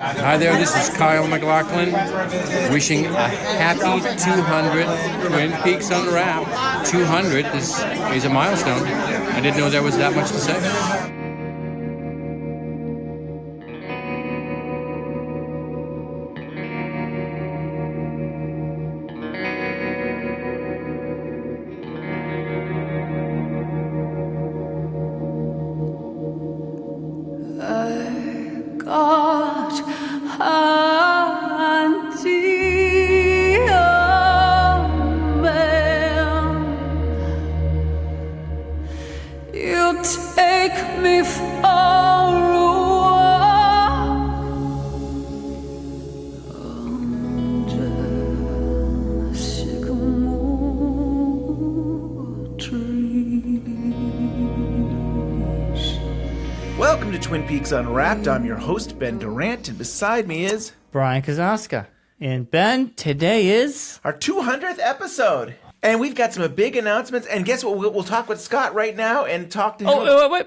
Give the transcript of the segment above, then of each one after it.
Hi there, this is Kyle McLaughlin, wishing a happy 200 Twin Peaks Unwrapped. 200 is a milestone. I didn't know there was that much to say. Welcome to Twin Peaks Unwrapped. I'm your host, Ben Durant, and beside me is Brian Kazaska. And Ben, today is our 200th episode. And we've got some big announcements. And guess what? We'll talk with Scott right now and talk to him. Oh, wait.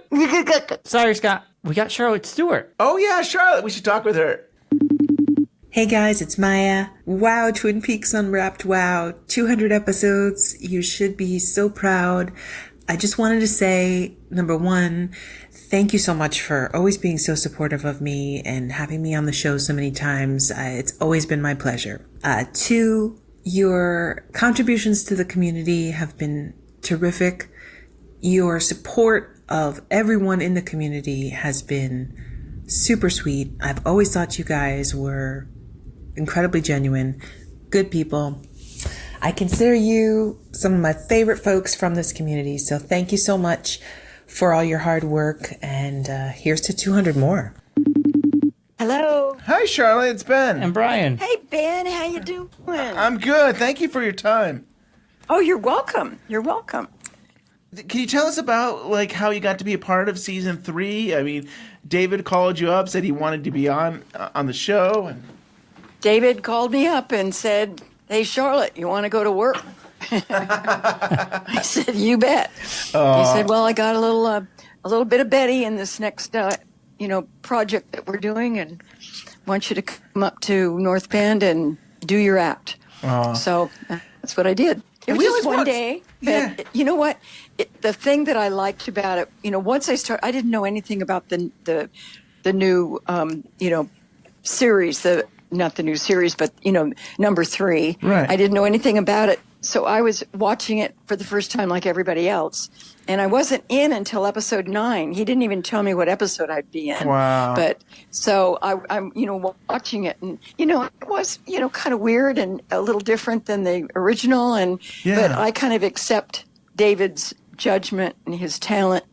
Sorry, Scott. We got Charlotte Stewart. Oh, yeah, Charlotte. We should talk with her. Hey guys, it's Maya. Wow, Twin Peaks Unwrapped. Wow, 200 episodes. You should be so proud. I just wanted to say, number one, thank you so much for always being so supportive of me and having me on the show so many times. It's always been my pleasure. Two, your contributions to the community have been terrific. Your support of everyone in the community has been super sweet. I've always thought you guys were incredibly genuine, good people. I consider you some of my favorite folks from this community. So thank you so much for all your hard work. And here's to 200 more. Hello. Hi, Charlotte. It's Ben. And Brian. Hey, Ben. How you doing? I'm good. Thank you for your time. Oh, you're welcome. You're welcome. Can you tell us about how you got to be a part of season 3? I mean, David called you up, said he wanted to be on the show. And David called me up and said, "Hey, Charlotte, you want to go to work?" I said, "You bet." He said, "Well, I got a little bit of Betty in this next project that we're doing, and want you to come up to North Bend and do your act." So that's what I did. It was just one day. Yeah. But you know what? The thing that I liked about it, once I didn't know anything about the new series, not the new series, but number 3. Right. I didn't know anything about it, so I was watching it for the first time like everybody else, and I wasn't in until episode 9. He didn't even tell me what episode I'd be in. Wow. But so I'm watching it, and it was kind of weird and a little different than the original, but I kind of accept David's judgment and his talent,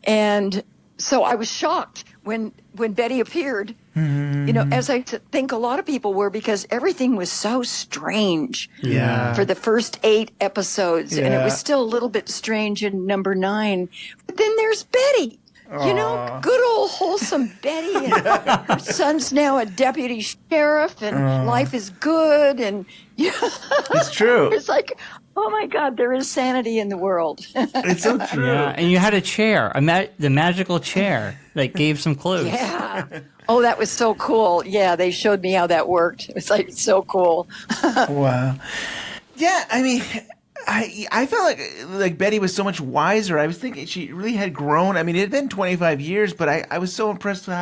and so I was shocked when Betty appeared. Mm-hmm. As I think a lot of people were, because everything was so strange for the first 8 episodes, and it was still a little bit strange in number 9. But then there's Betty, good old wholesome Betty, and her son's now a deputy sheriff, and life is good, and it's true. It's like, oh my God, there is sanity in the world. It's so true. Yeah, and you had a chair, the magical chair that gave some clues. Yeah. Oh, that was so cool. Yeah, they showed me how that worked. It was so cool. Wow. Yeah, I mean, I felt like Betty was so much wiser. I was thinking she really had grown. I mean, it had been 25 years, but I was so impressed with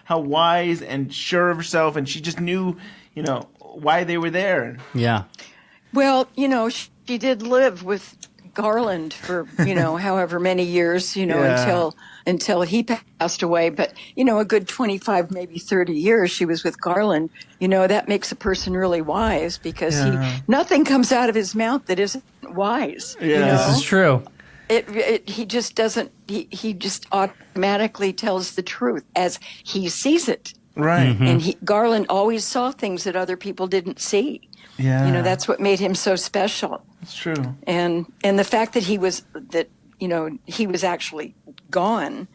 how wise and sure of herself, and she just knew, why they were there. Yeah. Well, she did live with Garland for, however many years, until he passed away. But, a good 25, maybe 30 years she was with Garland. That makes a person really wise, because nothing comes out of his mouth that isn't wise. Yeah. This is true. He just doesn't, he just automatically tells the truth as he sees it. Right. Mm-hmm. And Garland always saw things that other people didn't see. Yeah. That's what made him so special. It's true. And the fact that he was actually gone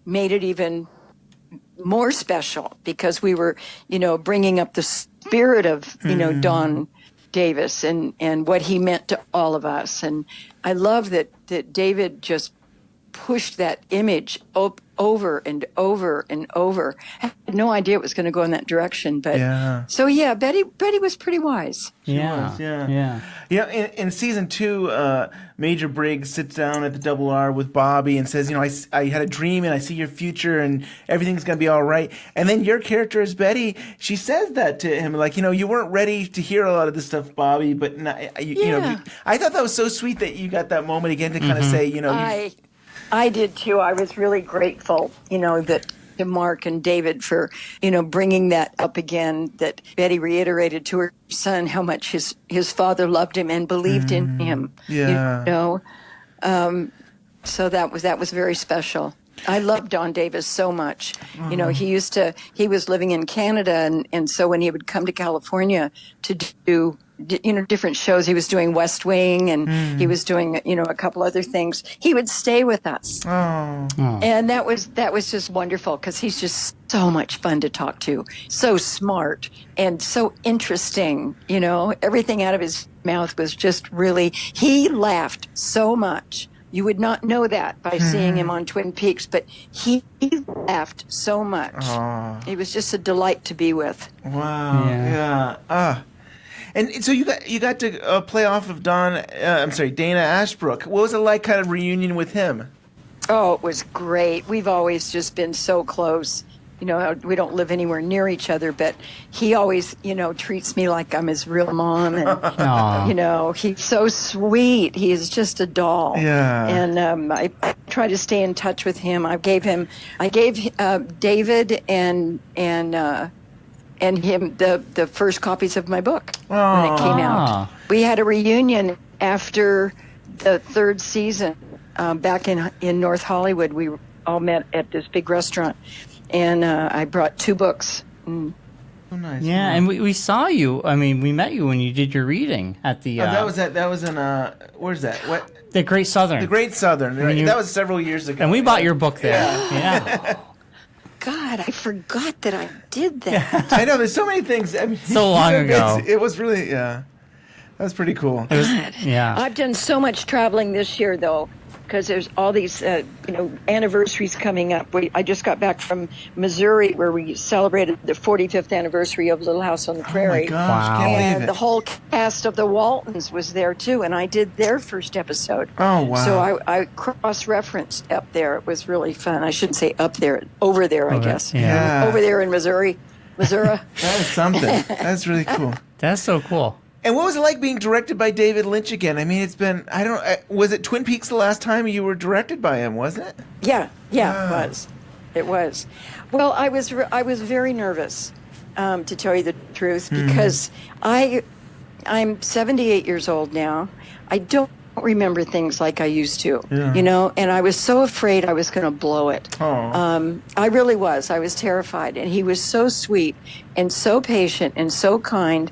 made it even more special, because we were, bringing up the spirit of, Don Davis and what he meant to all of us. And I love that David just pushed that image over and over and over. I had no idea it was going to go in that direction, but so yeah, Betty was pretty wise. Yeah. In season 2, Major Briggs sits down at the Double R with Bobby and says, I had a dream and I see your future and everything's going to be all right. And then your character as Betty, she says that to him, like, you weren't ready to hear a lot of this stuff, Bobby, but I thought that was so sweet that you got that moment again to kind of say, I did too. I was really grateful, that to Mark and David for, bringing that up again, that Betty reiterated to her son how much his father loved him and believed in him. Yeah. So that was very special. I loved Don Davis so much. He was living in Canada, and so when he would come to California to do different shows, he was doing West Wing and he was doing a couple other things, he would stay with us. And that was just wonderful, because he's just so much fun to talk to, so smart and so interesting. Everything out of his mouth was just really, he laughed so much. You would not know that by seeing him on Twin Peaks, but he laughed so much. He was just a delight to be with. Wow. Yeah. And so you got to play off of Dana Ashbrook. What was it like, kind of reunion with him? Oh, it was great. We've always just been so close. We don't live anywhere near each other, but he always, treats me like I'm his real mom. And, he's so sweet. He is just a doll. Yeah. And I try to stay in touch with him. I gave David and him the first copies of my book when it came out. We had a reunion after the 3rd season back in North Hollywood. We all met at this big restaurant, and I brought 2 books. Oh, nice. Yeah, and we saw you. I mean, we met you when you did your reading at the. That was in where's that? What? The Great Southern. The Great Southern. That was several years ago. And we bought your book there. Yeah. God, I forgot that I did that. I know, there's so many things. I mean, so long ago. It was really, that was pretty cool. Yeah. I've done so much traveling this year, though, because there's all these, anniversaries coming up. I just got back from Missouri, where we celebrated the 45th anniversary of Little House on the Prairie. Oh my gosh, Wow. can't believe And it. the whole cast of the Waltons was there, too, and I did their first episode. Oh, wow. So I cross-referenced up there. It was really fun. I shouldn't say up there, over there, I guess. Yeah. Over there in Missouri. That is something. That's really cool. That's so cool. And what was it like being directed by David Lynch again? I mean, it's been, was it Twin Peaks the last time you were directed by him, wasn't it? Yeah, it was. Well, I was very nervous, to tell you the truth, because I'm 78 years old now. I don't remember things like I used to, and I was so afraid I was going to blow it. I really was. I was terrified, and he was so sweet and so patient and so kind.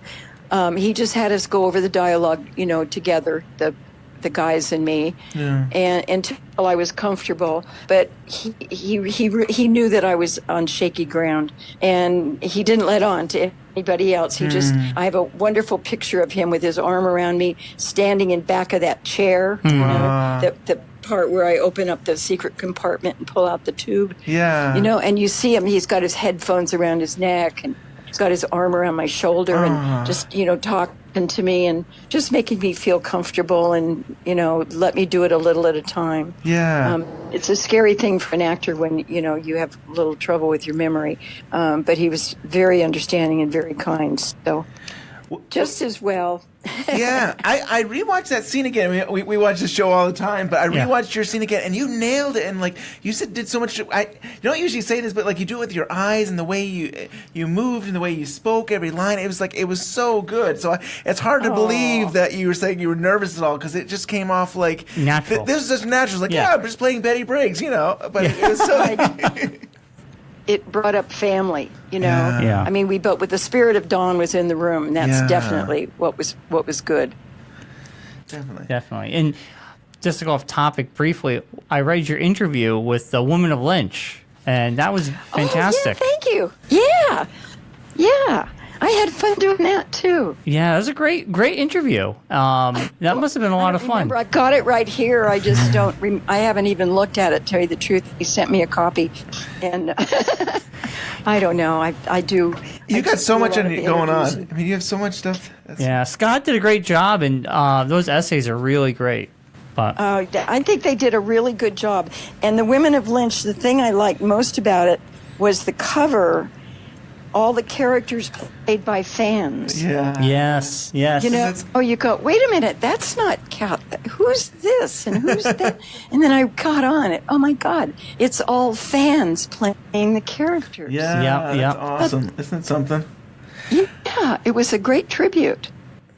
He just had us go over the dialogue, together, the guys and me, and until I was comfortable. But he knew that I was on shaky ground, and he didn't let on to anybody else. I have a wonderful picture of him with his arm around me, standing in back of that chair, the part where I open up the secret compartment and pull out the tube. And you see him. He's got his headphones around his neck, and he's got his arm around my shoulder and just, talking to me and just making me feel comfortable and, let me do it a little at a time. Yeah. It's a scary thing for an actor when, you have a little trouble with your memory. But he was very understanding and very kind. So just as well. Yeah, I rewatched that scene again. I mean, we watch the show all the time, but I rewatched your scene again, and you nailed it. And you did so much. I don't usually say this, but you do it with your eyes and the way you moved and the way you spoke every line. It was so good. So it's hard to believe that you were saying you were nervous at all, because it just came off like natural. This is just natural. It's I'm just playing Betty Briggs, But it was so. It brought up family, Yeah. I mean, but with the spirit of Dawn was in the room, and that's definitely what was good. Definitely. And just to go off topic briefly, I read your interview with the woman of Lynch, and that was fantastic. Oh, yeah, thank you. Yeah. I had fun doing that too. Yeah, it was a great interview. That must have been a lot of fun. Remember, I've got it right here. I just don't. I haven't even looked at it. Tell you the truth, he sent me a copy, and I don't know. I do. You got so much going on. and- I mean, you have so much stuff. Yeah, Scott did a great job, and those essays are really great. But I think they did a really good job. And the Women of Lynch, the thing I liked most about it was the cover. All the characters played by fans. Yeah. yes. You know, you go, wait a minute, that's not Cat. Who's this and who's that? And then I caught on it. Oh my God, it's all fans playing the characters. Yeah. Yep, That's awesome. Isn't it something? Yeah, it was a great tribute.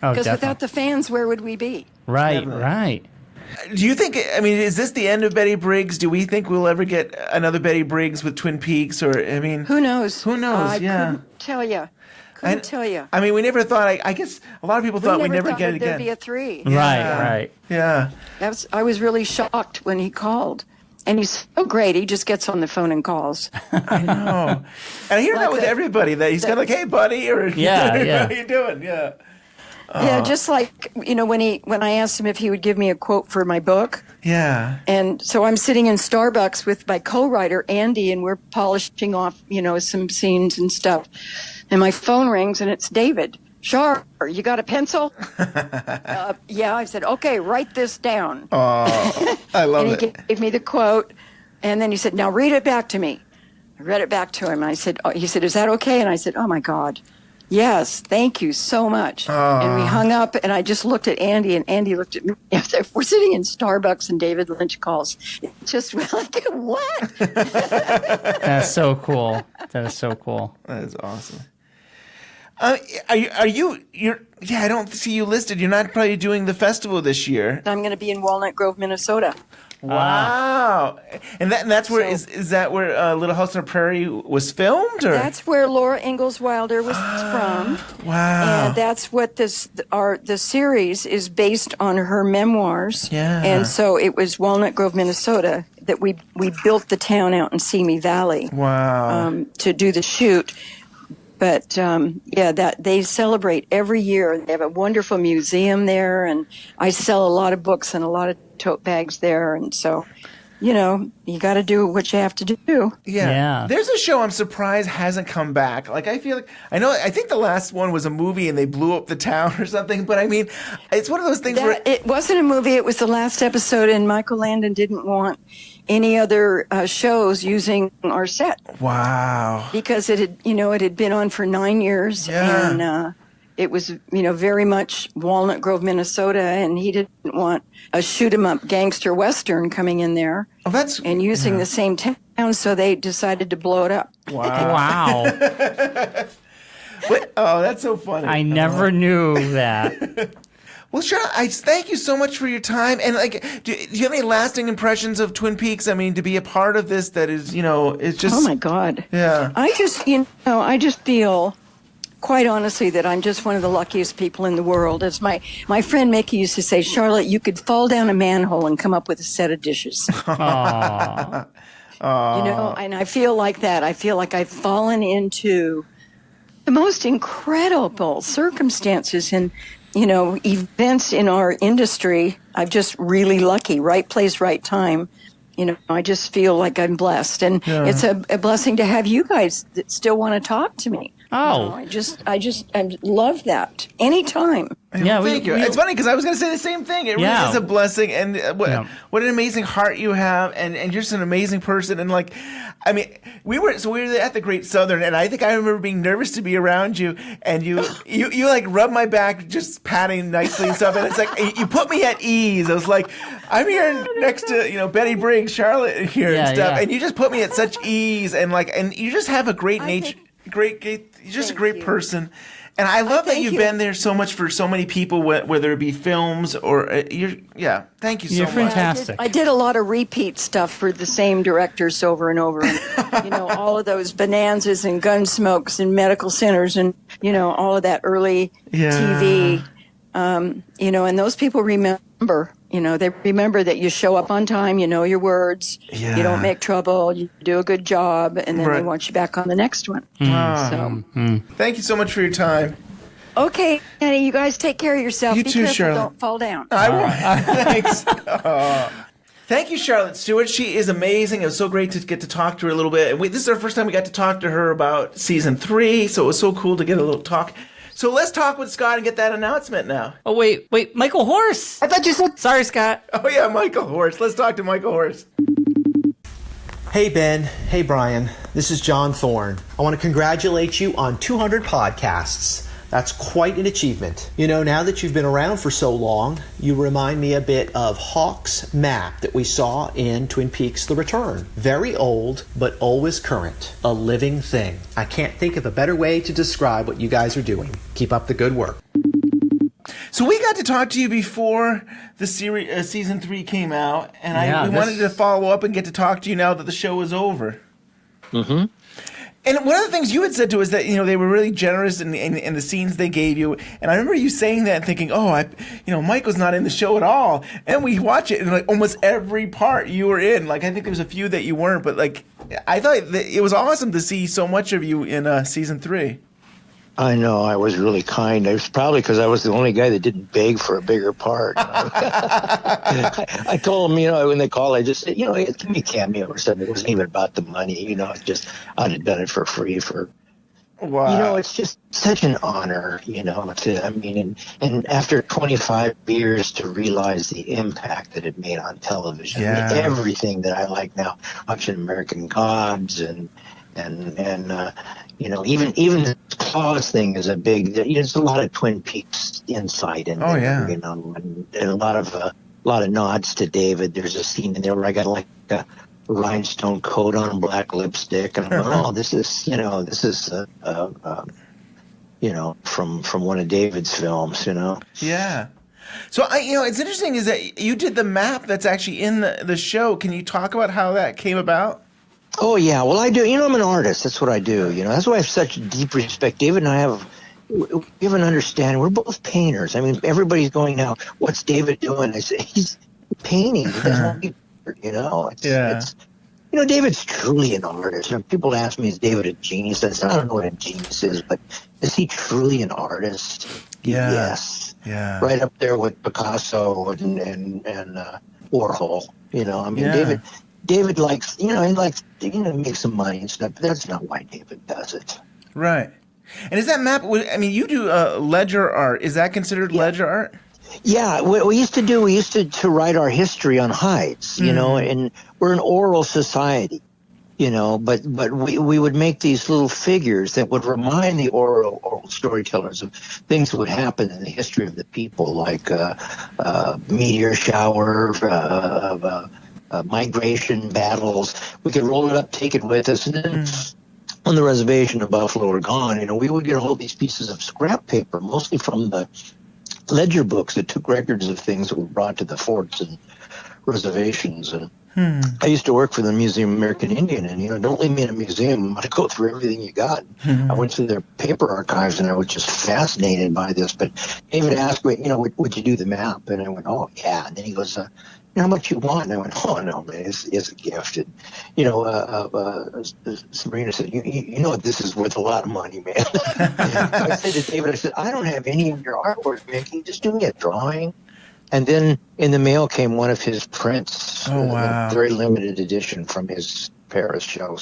Oh, Because definitely. without the fans, where would we be? Right, Definitely. right. Do you think? I mean, is this the end of Betty Briggs? Do we think we'll ever get another Betty Briggs with Twin Peaks? Or I mean, Who knows? Who knows? I Yeah. couldn't tell you. Couldn't tell you. I mean, we never thought. I guess a lot of people thought we'd never get it there'd again. be a 3. Right. Yeah. I was really shocked when he called. And he's so great. He just gets on the phone and calls. I know. And I hear that with everybody. That he's kind of like, "Hey, buddy," or Yeah. "How you doing?" Yeah. Yeah, just like, when I asked him if he would give me a quote for my book. Yeah. And so I'm sitting in Starbucks with my co-writer, Andy, and we're polishing off, some scenes and stuff. And my phone rings, and it's David. Char, you got a pencil? Yeah, I said, okay, write this down. Oh, I love And he it. gave me the quote, and then he said, now read it back to me. I read it back to him. He said, is that okay? And I said, oh, my God. Yes, thank you so much. And we hung up, and I just looked at Andy, and Andy looked at me. We're sitting in Starbucks, and David Lynch calls. It's just like, what? That's so cool. That is so cool. That is awesome. Are you? I don't see you listed. You're not probably doing the festival this year. I'm going to be in Walnut Grove, Minnesota. Wow. And that's where is that where Little House on the Prairie was filmed, or? That's where Laura Ingalls Wilder was from. Wow. And that's what the series is based on her memoirs. Yeah. And so it was Walnut Grove, Minnesota, that we built the town out in Simi Valley. Wow. To do the shoot. But that they celebrate every year. They have a wonderful museum there, and I sell a lot of books and a lot of tote bags there, and so you got to do what you have to do. Yeah. There's a show I'm surprised hasn't come back. Like, I feel like I think the last one was a movie and they blew up the town or something. But I mean, it's one of those things where It wasn't a movie. It was the last episode, and Michael Landon didn't want any other shows using our set. Wow. Because it had been on for 9 years, Yeah. and it was very much Walnut Grove, Minnesota, and he didn't want a shoot 'em up gangster western coming in there and using the same town, so they decided to blow it up. Wow. Oh, that's so funny. I never knew that. Well, Charlotte, I thank you so much for your time. And do you have any lasting impressions of Twin Peaks? I mean, to be a part of this, that is, it's just. Oh my God. Yeah. I just feel, quite honestly, that I'm just one of the luckiest people in the world. As my friend Mickey used to say, Charlotte, you could fall down a manhole and come up with a set of dishes. Aww. And I feel like that. I feel like I've fallen into the most incredible circumstances and events in our industry. I'm just really lucky. Right place, right time. I just feel like I'm blessed, and it's a blessing to have you guys that still want to talk to me. Oh, I love that anytime. Yeah, Thank you. It's funny because I was going to say the same thing. It really is a blessing, and what an amazing heart you have, and you're just an amazing person. And we were at the Great Southern, and I think I remember being nervous to be around you, and you like rub my back, just patting nicely and stuff, and it's like you put me at ease. I was like, I'm here next to Betty Briggs, Charlotte here and stuff, and you just put me at such ease, and you just have a great nature. You're just a great person, and I love that you've been there so much for so many people, whether it be films or thank you so You're much. fantastic. I did a lot of repeat stuff for the same directors over and over, and, all of those Bonanzas and Gunsmokes and Medical Centers and all of that early TV, and those people remember. they remember that you show up on time, you know your words, Yeah. you don't make trouble, you do a good job, and then Right. they want you back on the next one. So, Thank you so much for your time. okay, Annie, you guys take care of yourself. You Be too, careful, Charlotte. don't fall down. I won't. Thanks. Thank you, Charlotte Stewart. She is amazing. It was so great to get to talk to her a little bit. And this is our first time we got to talk to her about season 3, so it was so cool to get a little talk. So let's talk with Scott and get that announcement now. Oh, wait, Michael Horse. I thought you said... Sorry, Scott. Oh, yeah, Michael Horse. Let's talk to Michael Horse. Hey, Ben. Hey, Brian. This is John Thorne. I want to congratulate you on 200 podcasts. That's quite an achievement. Now that you've been around for so long, you remind me a bit of Hawk's map that we saw in Twin Peaks: The Return. Very old, but always current. A living thing. I can't think of a better way to describe what you guys are doing. Keep up the good work. So we got to talk to you before the series, season 3 came out, and we wanted to follow up and get to talk to you now that the show is over. Mm-hmm. And one of the things you had said to us that they were really generous in the scenes they gave you, and I remember you saying that and thinking, Mike was not in the show at all. And we watch it, and like almost every part you were in. Like I think there was a few that you weren't, but like I thought that it was awesome to see so much of you in season 3. I know, I was really kind. It was probably because I was the only guy that didn't beg for a bigger part. I told them, when they called, I just said, give me a cameo or something. It wasn't even about the money, it's just, I'd have done it for free Wow. It's just such an honor, and after 25 years to realize the impact that it made on television. Yeah. Everything that I like now, watching American Gods and even the Claws thing is a big. There's a lot of Twin Peaks insight in there. Yeah. And a lot of nods to David. There's a scene in there where I got like a rhinestone coat on, black lipstick, and I'm like, this is from one of David's films. Yeah. So it's interesting is that you did the map that's actually in the show. Can you talk about how that came about? Oh, yeah. Well, I do. I'm an artist. That's what I do. That's why I have such deep respect. David and I we have an understanding. We're both painters. I mean, everybody's going now, what's David doing? I say, he's painting. He doesn't want to be, It's, David's truly an artist. People ask me, is David a genius? I don't know what a genius is, but is he truly an artist? Yeah. Yes. Yeah. Right up there with Picasso and Warhol. David likes, he likes, make some money and stuff, but that's not why David does it. Right. And is that map, you do ledger art. Is that considered ledger art? Yeah, we used to write our history on hides, and we're an oral society, but we would make these little figures that would remind the oral storytellers of things that would happen in the history of the people, like meteor shower, migration battles. We could roll it up, take it with us, and then on the reservation of Buffalo or gone, we would get a hold of these pieces of scrap paper, mostly from the ledger books that took records of things that were brought to the forts and reservations. And I used to work for the Museum of American Indian, and don't leave me in a museum. I'm going to go through everything you got. I went through their paper archives, and I was just fascinated by this. But David asked me, would you do the map? And I went, oh, yeah. And then he goes, how much you want? And I went, oh, no, man, it's a gift. And, Sabrina said, you know this is worth a lot of money, man. I said to David, I don't have any of your artwork, man. Can you just do me a drawing? And then in the mail came one of his prints, Oh, wow. a very limited edition from his Paris show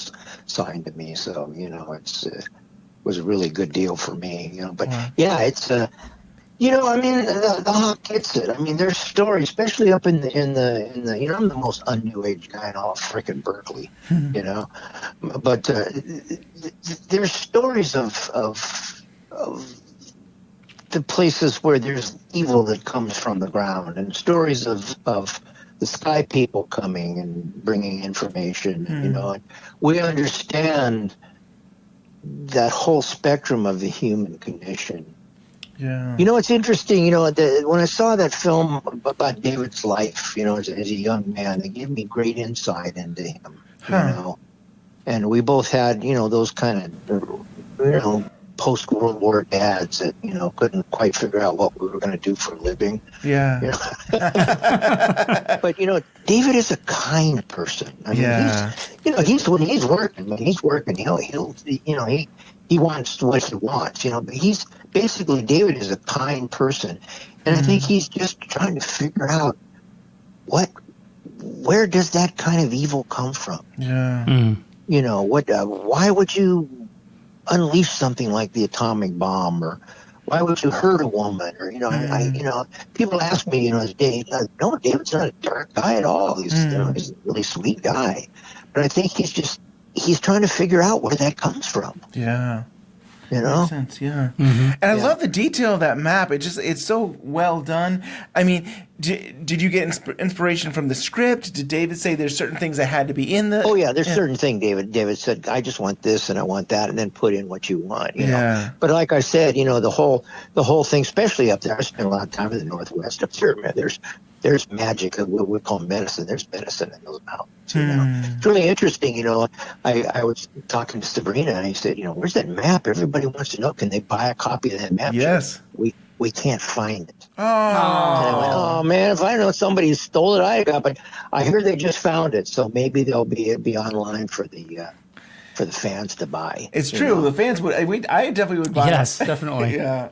signed to me. So, it was a really good deal for me, But, yeah, it's... the Hawk gets it. There's stories, especially up in the I'm the most un-New Age guy in all frickin' Berkeley, But there's stories of the places where there's evil that comes from the ground, and stories of the sky people coming and bringing information, and we understand that whole spectrum of the human condition. Yeah. It's interesting, when I saw that film about David's life, as a young man, it gave me great insight into him, And we both had, those kind of, post-World War dads that, couldn't quite figure out what we were going to do for a living. Yeah. But, David is a kind person. I mean, he's when he's working, he wants what he wants, but he's basically, David is a kind person. And I think he's just trying to figure out where does that kind of evil come from? Yeah. Why would you unleash something like the atomic bomb, or why would you hurt a woman? Or, people ask me, is Dave, no, David's not a dark guy at all. He's a really sweet guy. But I think he's trying to figure out where that comes from. Yeah. Makes sense, yeah. And I love the detail of that map. It's so well done. I mean, did you get inspiration from the script? Did David say there's certain things that had to be in the? Oh yeah, there's certain things. David said, I just want this and I want that, and then put in what you want. You know? But like I said, the whole thing, especially up there. I spent a lot of time in the Northwest up there. Man, there's magic, what we call medicine. There's medicine in those mountains. It's really interesting. I was talking to Sabrina, and I said, where's that map? Everybody wants to know. Can they buy a copy of that map? Yes. We can't find it. Oh. And I went, oh man, if I know somebody stole it, I got. But I hear they just found it, so maybe it'll be online for the fans to buy. It's true. The fans would. I definitely would buy. Yes, it. definitely. Yeah.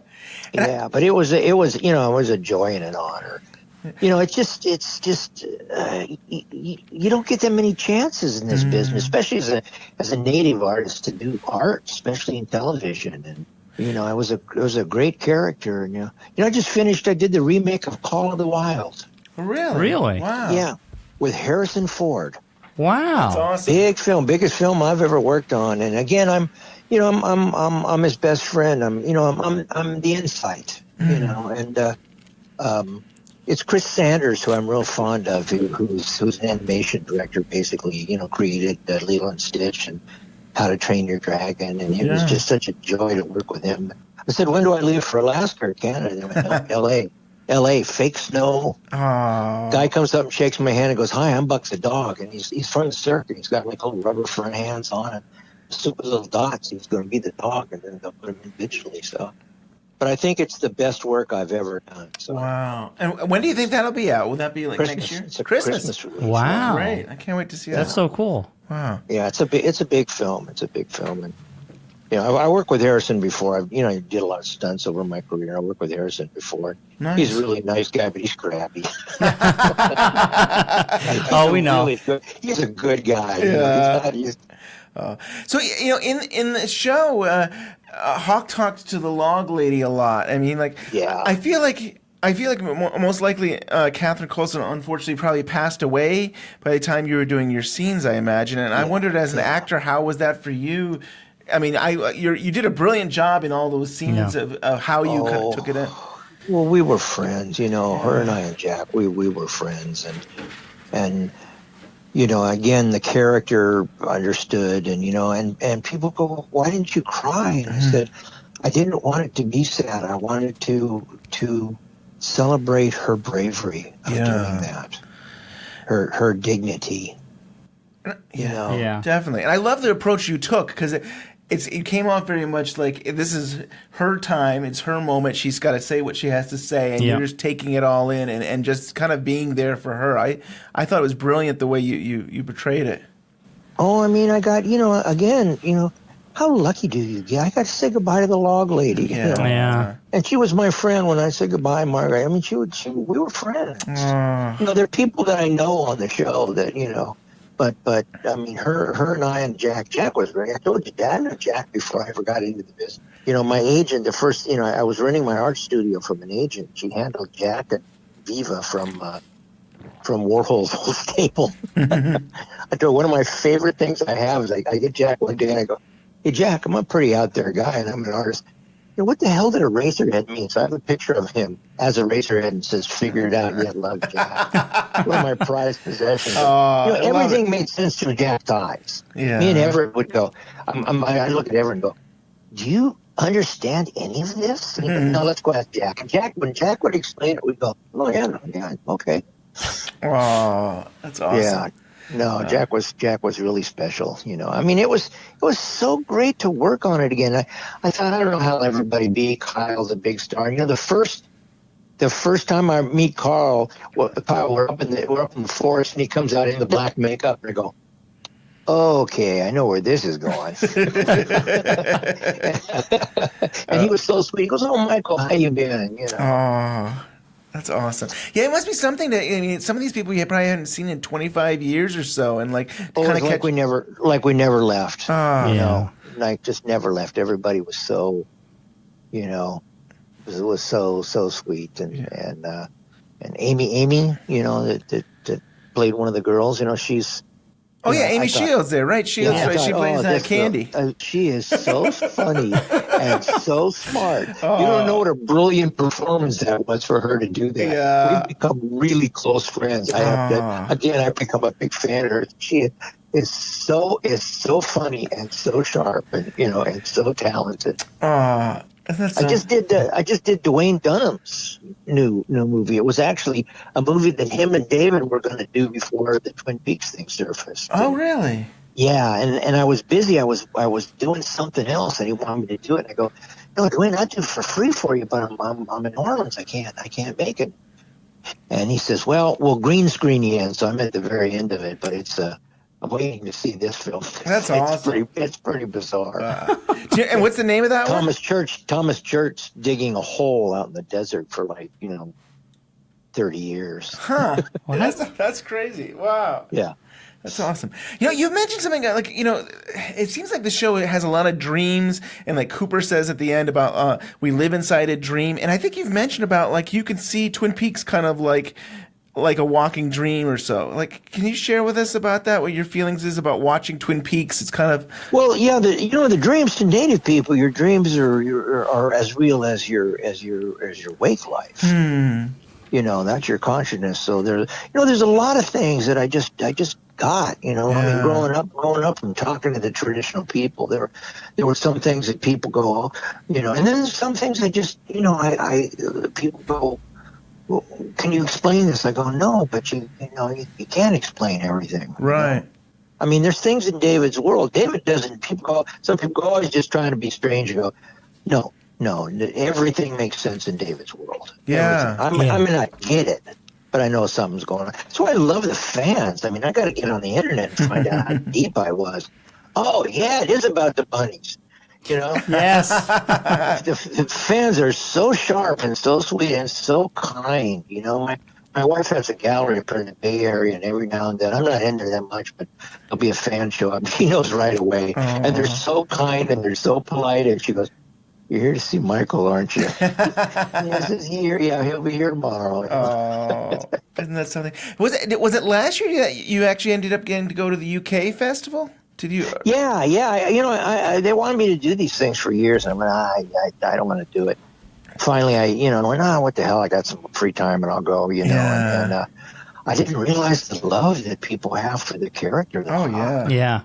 Yeah, but it was a joy and an honor. It's just you don't get that many chances in this business, especially as a native artist, to do art, especially in television. And it was a great character. And I just finished. I did the remake of Call of the Wild. Really? Wow. Yeah, with Harrison Ford. Wow. That's awesome. Big film, biggest film I've ever worked on. And again, I'm his best friend. I'm the insight. And it's Chris Sanders, who I'm real fond of, who's an animation director, basically, created Lilo and Stitch and How to Train Your Dragon, and it was just such a joy to work with him. I said, when do I leave for Alaska or Canada? They went, no, L.A., fake snow. Oh. Guy comes up and shakes my hand and goes, hi, I'm Bucks the dog, and he's from the circuit. He's got like little rubber front hands on and super little dots. He's going to be the dog, and then they'll put him in digitally, so... But I think it's the best work I've ever done. So. Wow. And when do you think that'll be out? Will that be like Christmas. next year? It's a Christmas release. Wow. Great. I can't wait to see that. That's so cool. Wow. Yeah, it's a big film. It's a big film, and I worked with Harrison before. I did a lot of stunts over my career. I worked with Harrison before. Nice. He's a really nice guy, but he's crappy. We know. He's a good guy. Yeah. So in the show, Hawk talked to the log lady a lot. I mean, I feel like most likely Catherine Coulson unfortunately probably passed away by the time you were doing your scenes, I imagine. And I wondered, as an actor, how was that for you? I mean, you did a brilliant job in all those scenes of how you kind of took it in. Well, we were friends, her and I and Jack, we were friends, and again, the character understood, and people go, why didn't you cry? And I said, I didn't want it to be sad. I wanted to celebrate her bravery of doing that, her dignity. Yeah. Definitely. And I love the approach you took, because it came off very much like this is her time, it's her moment, she's got to say what she has to say, and you're just taking it all in and just kind of being there for her. I thought it was brilliant the way you portrayed it. Oh, I mean, I got, again, how lucky do you get? I got to say goodbye to the log lady. Yeah. And she was my friend when I said goodbye, Margaret. I mean, we were friends. There are people that I know on the show that, but I mean, her and I and Jack was great. I told you, Dad knew Jack before I ever got into the business. My agent, the first, I was renting my art studio from an agent. She handled Jack at Viva from Warhol's whole staple. I told her, one of my favorite things I have is I get Jack one day and I go, hey, Jack, I'm a pretty out there guy and I'm an artist. What the hell did a Razorhead mean? So I have a picture of him as a Razorhead and says, figure it out, yet love Jack. One of my prized possessions. Everything made sense through Jack's eyes. Yeah. Me and Everett would go, I look at Everett and go, do you understand any of this? And he goes, no, let's go ask Jack. And when Jack would explain it, we'd go, oh, yeah, okay. Oh, that's awesome. Yeah. No, Jack was really special. I mean, it was so great to work on it again. I thought, I don't know how everybody be. Kyle's a big star. The first time I meet Kyle, we're up in the forest, and he comes out in the black makeup, and I go, okay, I know where this is going. And he was so sweet. He goes, "Oh, Michael, how you been?" Oh, that's awesome. Yeah, it must be something that, I mean, some of these people you probably haven't seen in 25 years or so, and like kind of like we never left. Just never left. Everybody was so, it was so sweet, and Amy, that played one of the girls. She's. Oh yeah, Amy Shields there, right? Shields, right? She plays Candy. She is so funny and so smart. You don't know what a brilliant performance that was for her to do that. Yeah. We've become really close friends. I've become a big fan of her. She is so funny and so sharp, and and so talented. I just did Dwayne Dunham's new movie. It was actually a movie that him and David were going to do before the Twin Peaks thing surfaced. Oh, really? Yeah, and I was busy. I was doing something else, and he wanted me to do it. And I go, "No, Dwayne, I'd do it for free for you, but I'm in New Orleans. I can't make it." And he says, "Well, we'll green screen you in." So I'm at the very end of it, but it's I'm waiting to see this film. That's awesome. It's pretty bizarre. And what's the name of that one? Thomas Church digging a hole out in the desert for 30 years. Huh. Well, that's crazy. Wow. Yeah. That's awesome. You've mentioned something like, it seems like the show has a lot of dreams, and like Cooper says at the end about we live inside a dream. And I think you've mentioned about like you can see Twin Peaks kind of like a walking dream or so. Like, can you share with us about that? What your feelings is about watching Twin Peaks? It's kind of the dreams to Native people. Your dreams are as real as your wake life. That's your consciousness. So there's a lot of things that I just got. I mean, growing up and talking to the traditional people, there were some things that people go, and then there's some things that just people go, "Well, can you explain this?" I go, "No, but you can't explain everything." Right. I mean, there's things in David's world. David doesn't. Some people go, "Oh, he's just trying to be strange." You go, no, everything makes sense in David's world. Yeah. I mean, I get it, but I know something's going on. That's why I love the fans. I mean, I got to get on the internet and find out how deep I was. Oh yeah, it is about the bunnies. Yes. The fans are so sharp and so sweet and so kind. My wife has a gallery up in the Bay Area, and every now and then, I'm not in there that much, but there'll be a fan show up. She knows right away. And they're so kind and they're so polite. And she goes, "You're here to see Michael, aren't you?" Yes, he's here. Yeah, he'll be here tomorrow. Isn't that something? Was it last year that you actually ended up getting to go to the UK festival? Did you? Yeah. They wanted me to do these things for years, and I'm like, I don't want to do it. Finally, I went, what the hell? I got some free time, and I'll go. And I didn't realize the love that people have for the character. Yeah.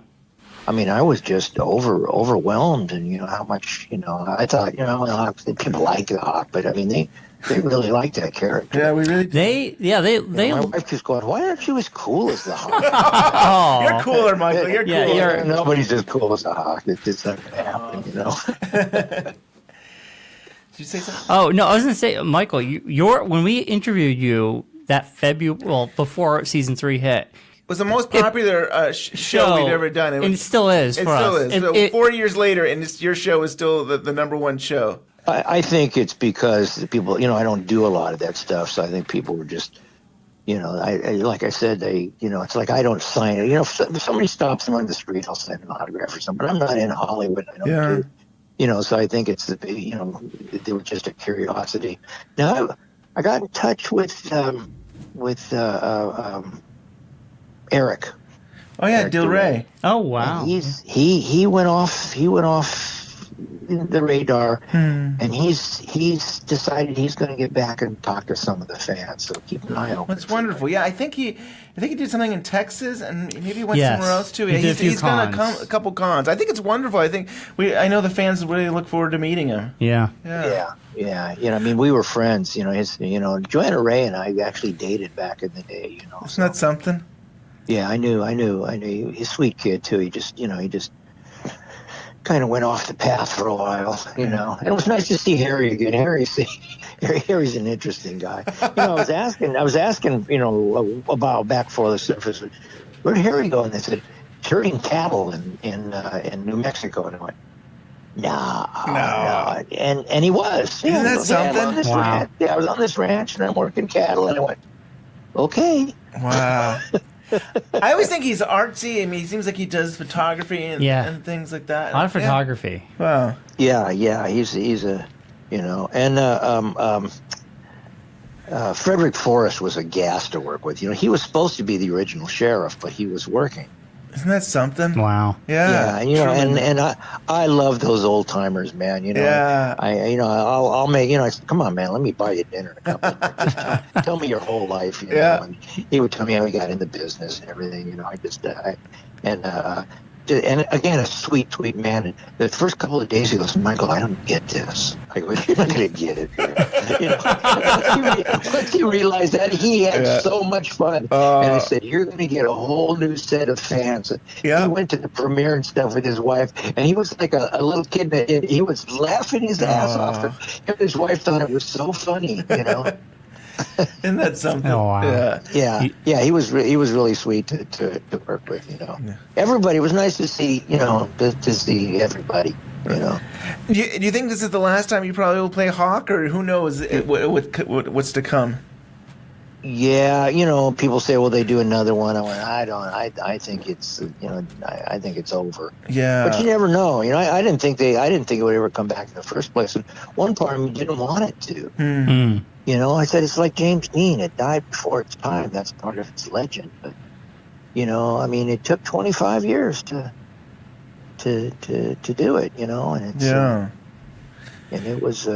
I mean, I was just overwhelmed, and how much I thought people like the Hawk, but I mean they really like that character. Yeah, we really. They. My wife keeps going, "Why aren't you as cool as the Hawk?" Oh, you're cooler, Michael. You're cooler. Nobody's as cool as the Hawk. It's not going to happen, Did you say something? Oh no, I was going to say, Michael, when we interviewed you that February, before season 3 hit. Was the most popular show we've ever done. And it still is. It still is. 4 years later, and your show is still the number one show. I think it's because people, I don't do a lot of that stuff, so I think people were just, like I said, it's like I don't sign it. If somebody stops them on the street, I'll sign an autograph or something. But I'm not in Hollywood. I don't do, so I think it's they were just a curiosity. Now I got in touch with Eric. Oh yeah, Del Rey. Oh wow. And he went off the radar, and he's decided he's going to get back and talk to some of the fans. So keep an eye open. That's wonderful. Yeah, I think he did something in Texas, and maybe he went somewhere else too. He's done a couple cons. I think it's wonderful. I know the fans really look forward to meeting him. Yeah. I mean, we were friends. Joanna Ray and I actually dated back in the day. Isn't that something? Yeah, I knew. He's a sweet kid too. He just kind of went off the path for a while, And it was nice to see Harry again. Harry's an interesting guy. I was asking, a while back before the surface, where'd Harry go? And they said, herding cattle in New Mexico. And I went, no. And he was. Isn't that something? Wow. I was on this ranch and I'm working cattle. And I went, okay. Wow. I always think he's artsy. I mean, he seems like he does photography and things like that. A lot of photography. Wow. Yeah. He's a, and Frederick Forrest was a gas to work with. He was supposed to be the original sheriff, but he was working. Isn't that something? Wow. Yeah. And I love those old timers, man. Yeah. I'll make, come on, man, let me buy you dinner. Just tell me your whole life. Yeah. And he would tell me how he got into business and everything. And again, a sweet man. And the first couple of days, he goes, Michael, I don't get this. I go, you're not going to get it. Once you realize that, he had so much fun. And I said, you're going to get a whole new set of fans. He went to the premiere and stuff with his wife, and he was like a little kid. And he was laughing his ass off. And his wife thought it was so funny, Isn't that something? Oh, wow. Yeah. He was really sweet to work with. Everybody, it was nice to see. To see everybody. Do you think this is the last time you probably will play Hawk, or who knows what's to come? Yeah, people say, "Well, they do another one." I went, I don't. I think it's, I think it's over. Yeah. But you never know. I didn't think it would ever come back in the first place. And one part of me didn't want it to. Mm. I said it's like James Dean. It died before its time. That's part of its legend. But it took 25 years to do it. And it's and it was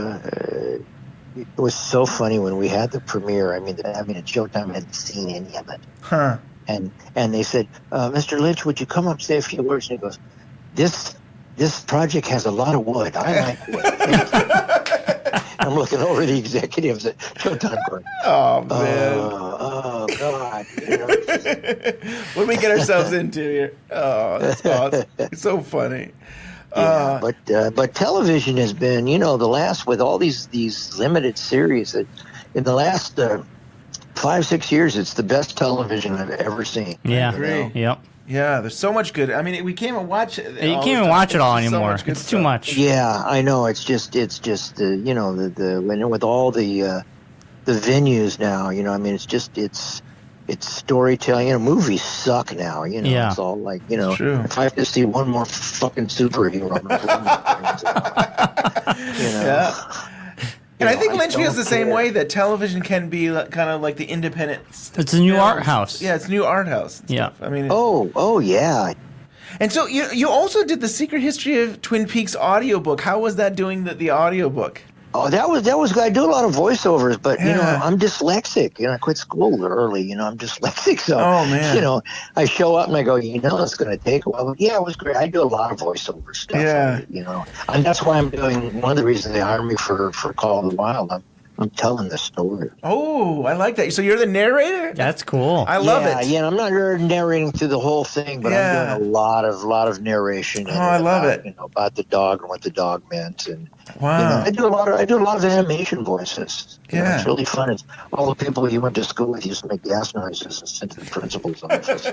so funny when we had the premiere. At Showtime hadn't seen any of it. Huh. And they said, Mr. Lynch, would you come up and say a few words? And he goes, this project has a lot of wood. I like wood. I'm looking over the executives at Showtime going, oh, man. Oh, God. What did we get ourselves into here? Oh, that's awesome. It's so funny. Yeah, but television has been, the last, with all these limited series, that in the last 5-6 years, it's the best television I've ever seen. Yeah. Yep. Yeah, there's so much good. We can't even watch it. You can't even watch it all anymore. It's too much. Yeah, I know. It's just the with all the venues now. It's storytelling. Movies suck now. Yeah. It's all like True. If I have to see one more fucking superhero, Yeah. And I think Lynch feels the same way, that television can be kind of like the independent. It's a new art house. Yeah, it's a new art house. Yeah. Oh yeah. And so you also did the Secret History of Twin Peaks audiobook. How was that doing the audiobook? Oh, that was. I do a lot of voiceovers, but I'm dyslexic. I quit school early. I'm dyslexic, so I show up and I go, it's going to take a while. But yeah, it was great. I do a lot of voiceover stuff. Yeah, and that's why I'm doing. One of the reasons they hired me for Call of the Wild. I'm telling the story. Oh, I like that. So you're the narrator? That's cool. I love it. Yeah, I'm not narrating through the whole thing, but I'm doing a lot of narration. I love it. About the dog and what the dog meant, and wow. I do a lot of animation voices. Yeah, it's really fun. It's all the people you went to school with used to make gas noises and sent to the principal's office.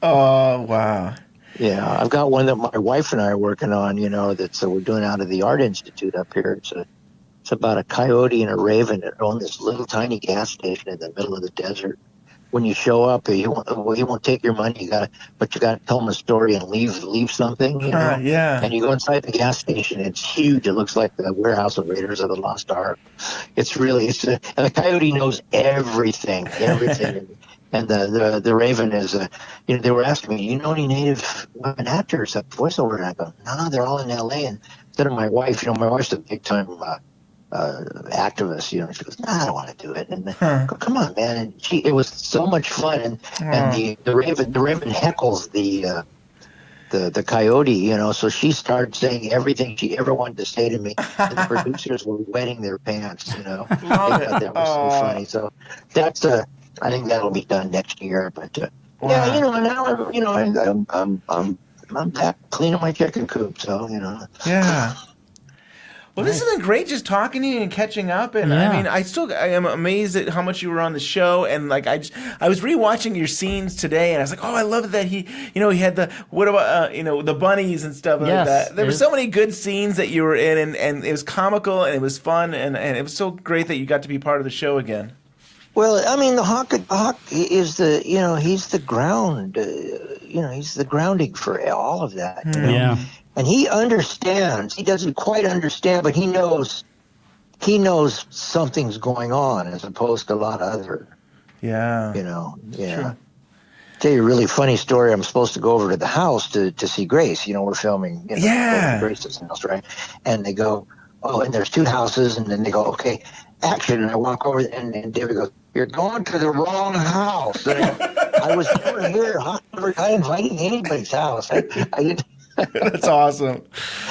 Oh wow. Yeah, I've got one that my wife and I are working on. That we're doing out of the Art Institute up here. It's about a coyote and a raven that own this little tiny gas station in the middle of the desert. When you show up, he won't take your money. But you got to tell him a story and leave something. Yeah. And you go inside the gas station. It's huge. It looks like the warehouse of Raiders of the Lost Ark. And the coyote knows everything. And the raven is, they were asking me, any native women actors that voiceover? And I go, no, they're all in L.A. And instead of my wife, my wife's a big time activist, she goes, no, I don't want to do it. And I go, come on, man. And it was so much fun. And the raven heckles the coyote, so she started saying everything she ever wanted to say to me. And the producers were wetting their pants, They thought that was so funny. So I think that'll be done next year. But yeah, now I'm back cleaning my chicken coop. So Yeah. Well, this has been great just talking to you and catching up. And I mean, I am amazed at how much you were on the show. And like, I was rewatching your scenes today, and I was like, oh, I love that he had the bunnies and stuff like that. There were so many good scenes that you were in, and it was comical and it was fun, and it was so great that you got to be part of the show again. Well, I mean, the Hawk is he's the ground, he's the grounding for all of that. Yeah. And he understands. He doesn't quite understand, but he knows something's going on as opposed to a lot of other. Yeah. Sure. Tell you a really funny story. I'm supposed to go over to the house to see Grace. We're filming Grace's house, right? And they go, oh, and there's two houses, and then they go, okay, action. And I walk over, and David goes, you're going to the wrong house. And I was never here. I invited anybody's house. I didn't. That's awesome.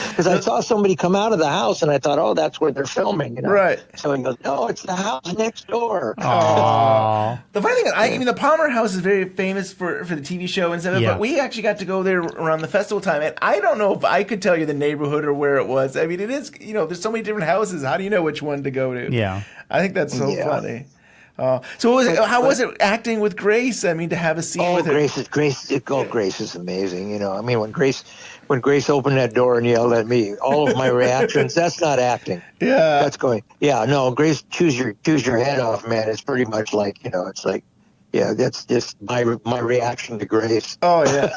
Because I saw somebody come out of the house, and I thought, oh, that's where they're filming. Right. So he goes, no, it's the house next door. Aww. The funny thing is, I mean, the Palmer House is very famous for the TV show and stuff, but we actually got to go there around the festival time, and I don't know if I could tell you the neighborhood or where it was. I mean, it is, there's so many different houses. How do you know which one to go to? Yeah. I think that's so funny. So how was it acting with Grace? I mean, to have a scene with her. Grace is amazing. I mean, when Grace opened that door and yelled at me, all of my reactions, that's not acting. Yeah. That's going, no, Grace, choose your head off, man. It's pretty much like, it's like, that's just my reaction to Grace. Oh, yeah.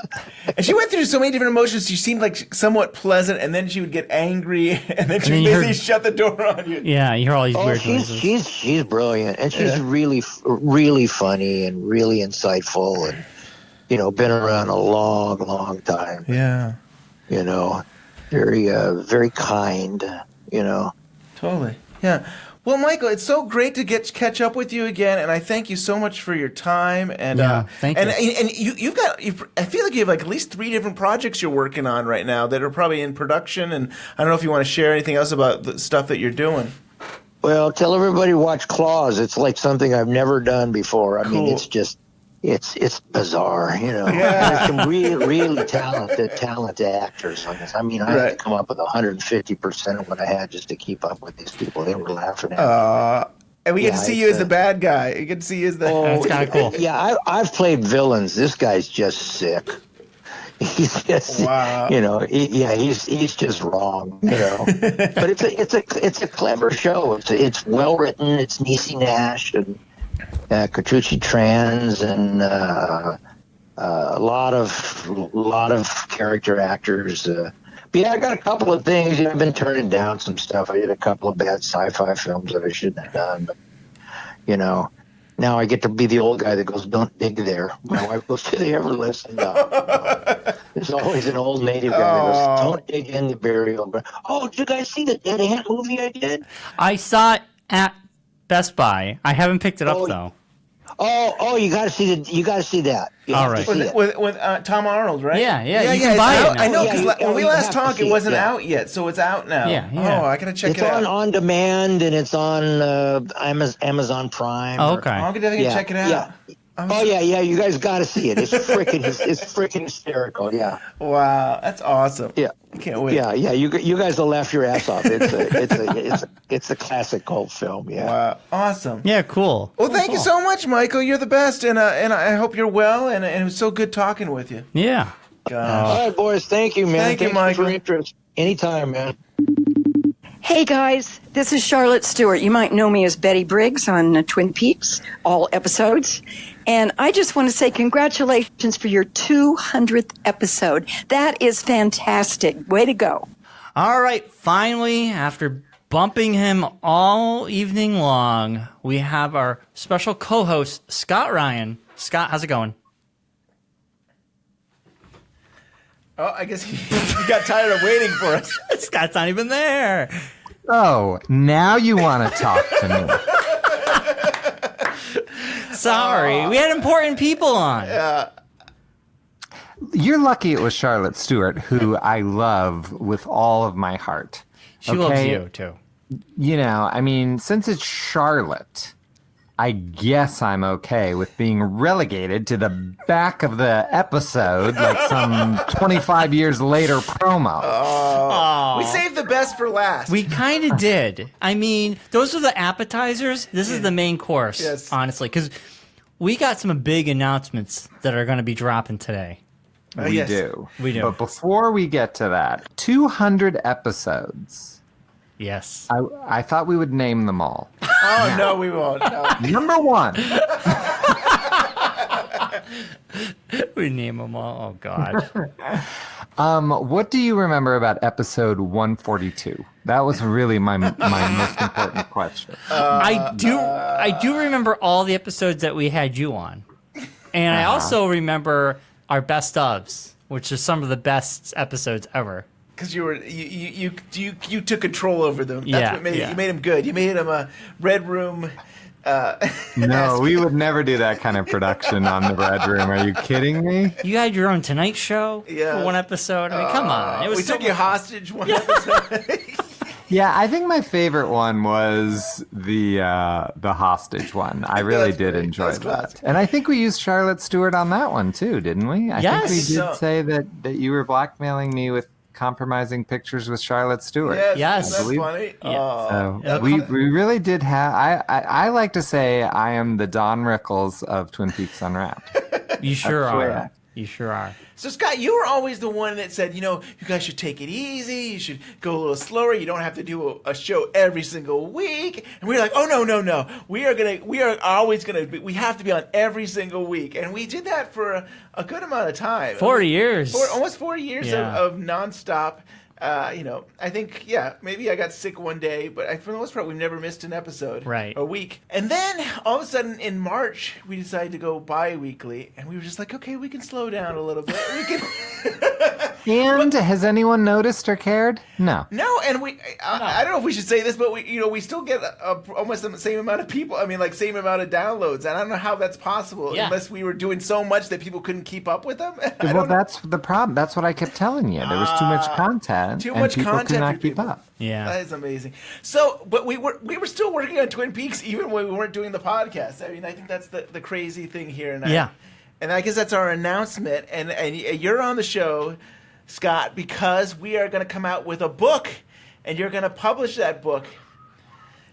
And she went through so many different emotions. She seemed like somewhat pleasant, and then she would get angry, and then she would basically shut the door on you. Yeah, you hear all these weird noises. She's brilliant, and she's really, really funny and really insightful, and, been around a long, long time. Yeah. Very, very kind, Totally. Yeah. Well, Michael, it's so great to catch up with you again, and I thank you so much for your time. And thank you. And you've got. I feel like you have like at least 3 different projects you're working on right now that are probably in production. And I don't know if you want to share anything else about the stuff that you're doing. Well, tell everybody to watch Claws. It's like something I've never done before. I mean, it's just. It's bizarre, There's some really talented actors on this. I mean, I had to come up with 150% of what I had just to keep up with these people. They were laughing at me. And we get to see you as the bad guy. You get to see you as the. That's kind of cool. Yeah, I've played villains. This guy's just sick. He's just, he's just wrong, But it's a clever show. It's well written. It's Niecy Nash and. Katrucci Trans and a lot of character actors. But I got a couple of things. I've been turning down some stuff. I did a couple of bad sci-fi films that I shouldn't have done. But now I get to be the old guy that goes, "Don't dig there." My wife goes, "Do they ever listen?" No. There's always an old native guy that goes, "Don't dig in the burial ground." Oh, did you guys see the Dead Ant movie I did? I saw it at Best Buy. I haven't picked it up though. Oh! You got to see that. All right. With Tom Arnold, right? Yeah. You can buy it now. I know because when we last talked, it wasn't out yet, so it's out now. Yeah. Oh, I gotta check it out. It's on demand, and it's on Amazon Prime. Oh, okay. I'm gonna check it out. Yeah. Yeah. You guys got to see it. It's freaking hysterical. Yeah. Wow, that's awesome. Yeah. I can't wait. Yeah. You guys will laugh your ass off. It's a classic cult film. Yeah. Wow, awesome. Yeah, cool. Well, thank you so much, Michael. You're the best, and I hope you're well. And it was so good talking with you. Yeah. All right, boys. Thank you, man. Thank you, Michael. For your interest. Anytime, man. Hey guys, this is Charlotte Stewart. You might know me as Betty Briggs on Twin Peaks, all episodes. And I just want to say congratulations for your 200th episode. That is fantastic. Way to go. All right, finally, after bumping him all evening long, we have our special co-host, Scott Ryan. Scott, how's it going? Oh, I guess he got tired of waiting for us. Scott's not even there. Oh, now you want to talk to me. Sorry, we had important people on. Yeah. You're lucky it was Charlotte Stewart, who I love with all of my heart. She loves you, too. I mean, since it's Charlotte, I guess I'm okay with being relegated to the back of the episode, like some 25 years later promo. We saved the best for last. We kind of did. I mean, those are the appetizers. This is the main course, Yes. honestly, because we got some big announcements that are going to be dropping today. We yes. do. We do. But before we get to that, 200 episodes. Yes. I thought we would name them all. Oh, no, we won't. No. Number one. We name them all. Oh, God. What do you remember about episode 142? That was really my most important question. I do remember all the episodes that we had you on. And I also remember our best ofs, which is some of the best episodes ever. Because you took control over them. That's Yeah, what made yeah. you made them good. You made them a Red Room. No, we would never do that kind of production on the Red Room. Are you kidding me? You had your own Tonight Show Yeah. for one episode. I mean, come on. It was We so took you much- hostage one episode. Yeah, I think my favorite one was the hostage one. I really That's did great. enjoy That's that. classic. And I think we used Charlotte Stewart on that one too, didn't we? I Yes. think we did So- say that you were blackmailing me with compromising pictures with Charlotte Stewart. Yes. That's I believe- funny. Yeah. Oh. So we really did have. I like to say I am the Don Rickles of Twin Peaks Unwrapped. You sure That's the way are. I- You sure are. So, Scott, you were always the one that said, you guys should take it easy. You should go a little slower. You don't have to do a show every single week. And we were like, oh, no. We have to be on every single week. And we did that for a good amount of time. 4 years. Almost 4 years Yeah. of nonstop. I think, maybe I got sick one day, but for the most part, we've never missed an episode. Right. A week. And then, all of a sudden, in March, we decided to go bi-weekly, and we were just like, okay, we can slow down a little bit. We can... And has anyone noticed or cared? No. No, and I don't know if we should say this, but we still get almost the same amount of people. I mean, like, same amount of downloads, and I don't know how that's possible, Yeah. unless we were doing so much that people couldn't keep up with them. Well, that's the problem. That's what I kept telling you. There was too much content, Too and much people content could for not keep people. up. Yeah. That is amazing. So, but we were still working on Twin Peaks even when we weren't doing the podcast. I mean, I think that's the crazy thing here. And and I guess that's our announcement. And you're on the show, Scott, because we are going to come out with a book, and you're going to publish that book,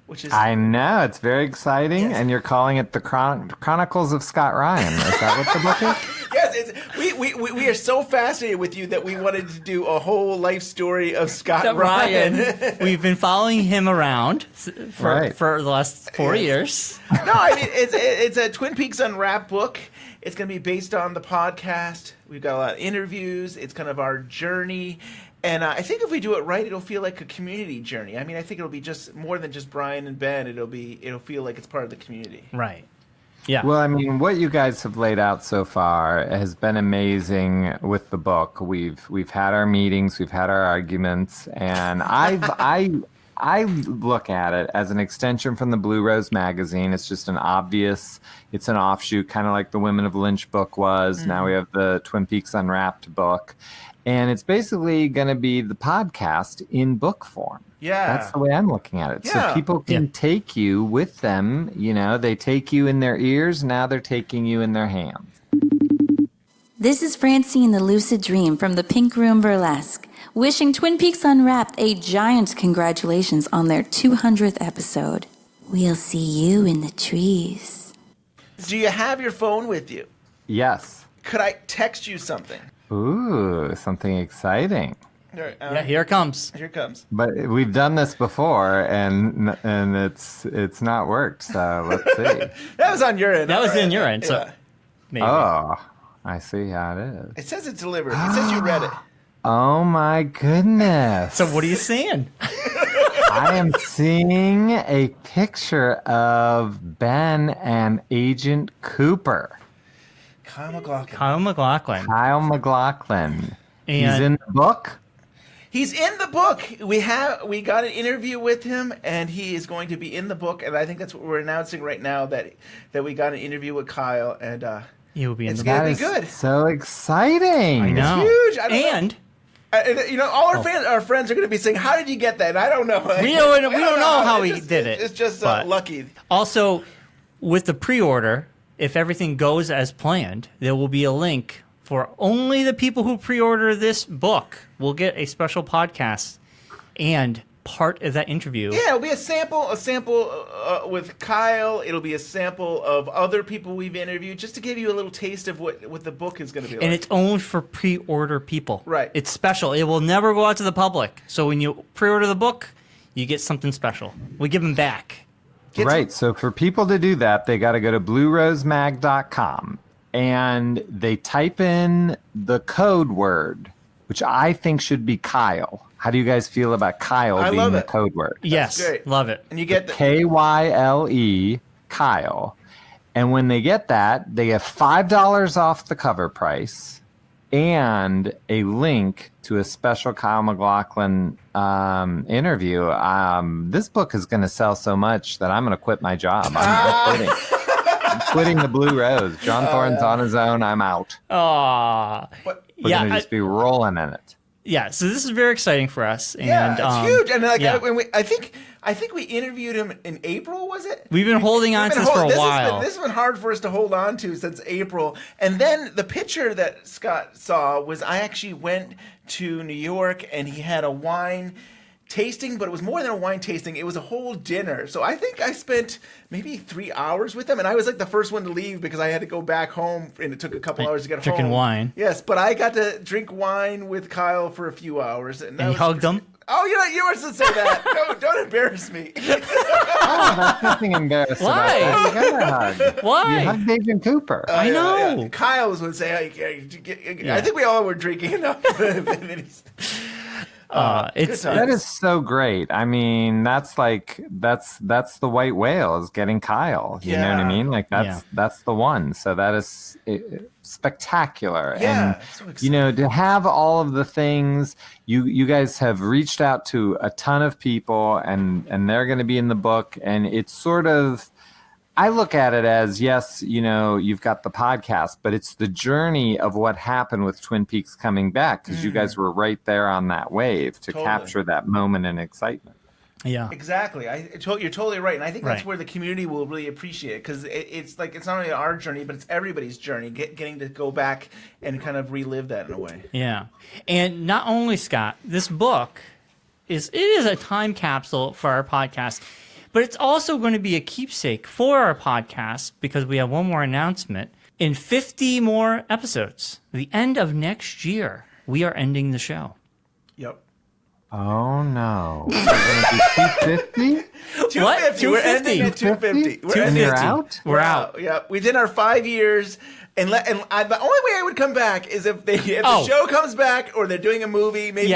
which is... I know, it's very exciting, Yes. and you're calling it the Chronicles of Scott Ryan. Is that what the book is? Yes, we are so fascinated with you that we wanted to do a whole life story of Scott Ryan. We've been following him around Right. for the last 4 years. No, I mean, it's a Twin Peaks Unwrapped book. It's going to be based on the podcast. We've got a lot of interviews. It's kind of our journey. And I think if we do it right, it'll feel like a community journey. I mean, I think it'll be just more than just Brian and Ben. It'll feel like it's part of the community. Right. Yeah. Well, I mean, what you guys have laid out so far has been amazing with the book. We've had our meetings, we've had our arguments, and I look at it as an extension from the Blue Rose magazine. It's just it's an offshoot, kind of like the Women of Lynch book was. Mm-hmm. Now we have the Twin Peaks Unwrapped book. And it's basically going to be the podcast in book form. Yeah. That's the way I'm looking at it. Yeah. So people can take you with them. They take you in their ears. Now they're taking you in their hands. This is Francine the Lucid Dream from the Pink Room Burlesque, wishing Twin Peaks Unwrapped a giant congratulations on their 200th episode. We'll see you in the trees. Do you have your phone with you? Yes. Could I text you something? Ooh, something exciting. All right, Yeah, here it comes. Here it comes. But we've done this before, and it's not worked. So let's see. That was on your end. That was All right. in your end, so Yeah. maybe. Oh, I see how it is. It says it's delivered. It says you read it. Oh my goodness. So what are you saying? I am seeing a picture of Ben and Agent Cooper. Kyle MacLachlan. Kyle MacLachlan. Kyle MacLachlan. He's And- in the book? He's in the book. We got an interview with him, and he is going to be in the book. And I think that's what we're announcing right now, that we got an interview with Kyle, and He will be in it's the gonna book. be That is good. so exciting. I know. huge. I don't know. And all our friends are going to be saying, "How did you get that?" And I don't know. we don't know how he It's just- did it. It's just but lucky. Also, with the pre-order, if everything goes as planned, there will be a link for only the people who pre-order this book will get a special podcast and part of that interview. Yeah, it'll be a sample with Kyle. It'll be a sample of other people we've interviewed, just to give you a little taste of what the book is going to be like. And it's only for pre-order people. Right. It's special. It will never go out to the public. So when you pre-order the book, you get something special. We give them back. Right. So for people to do that, they got to go to bluerosemag.com and they type in the code word, which I think should be Kyle. How do you guys feel about Kyle being the code word? Yes, great. love it. And you get the Kyle, Kyle. And when they get that, they get $5 off the cover price and a link to a special Kyle MacLachlan interview. This book is going to sell so much that I'm going to quit my job. I'm quitting the Blue Rose. John Thorne's on his own. I'm out. Aww. We're going to just be rolling in it. Yeah, so this is very exciting for us. And, it's huge. And yeah. I think we interviewed him in April, was it? We've been holding on to this for a while. This has been hard for us to hold on to since April. And then the picture that Scott saw was I actually went to New York and he had a wine tasting, but it was more than a wine tasting. It was a whole dinner. So I think I spent maybe 3 hours with him, and I was like the first one to leave because I had to go back home, and it took a couple hours to get home. Drinking wine. Yes, but I got to drink wine with Kyle for a few hours. And you hugged him? Oh, you weren't supposed to say that. Don't embarrass me. Oh, that's nothing embarrassing. Why? You gotta hug. Why? You hug Agent Cooper. I know. Yeah. Kyle was going to say, I think we all were drinking enough. That is so great. I mean, that's the white whale is getting Kyle. You know what I mean? Like that's the one. So that is spectacular. Yeah, and so exciting. To have all of the things you guys have reached out to a ton of people, and they're going to be in the book, and it's sort of. I look at it as, yes, you've got the podcast, but it's the journey of what happened with Twin Peaks coming back, because you guys were right there on that wave to capture that moment and excitement. Yeah, exactly. You're totally right, and I think that's where the community will really appreciate it, because it's like it's not only our journey, but it's everybody's journey, getting to go back and kind of relive that in a way. Yeah, and not only, Scott, this book is a time capsule for our podcast. But it's also going to be a keepsake for our podcast because we have one more announcement. In 50 more episodes, the end of next year, we are ending the show. Yep. Oh, no. We're going to be 250? 250. We're ending at 250. We're ending out? We're out. Yeah. We did our 5 years. The only way I would come back is if the show comes back or they're doing a movie. Maybe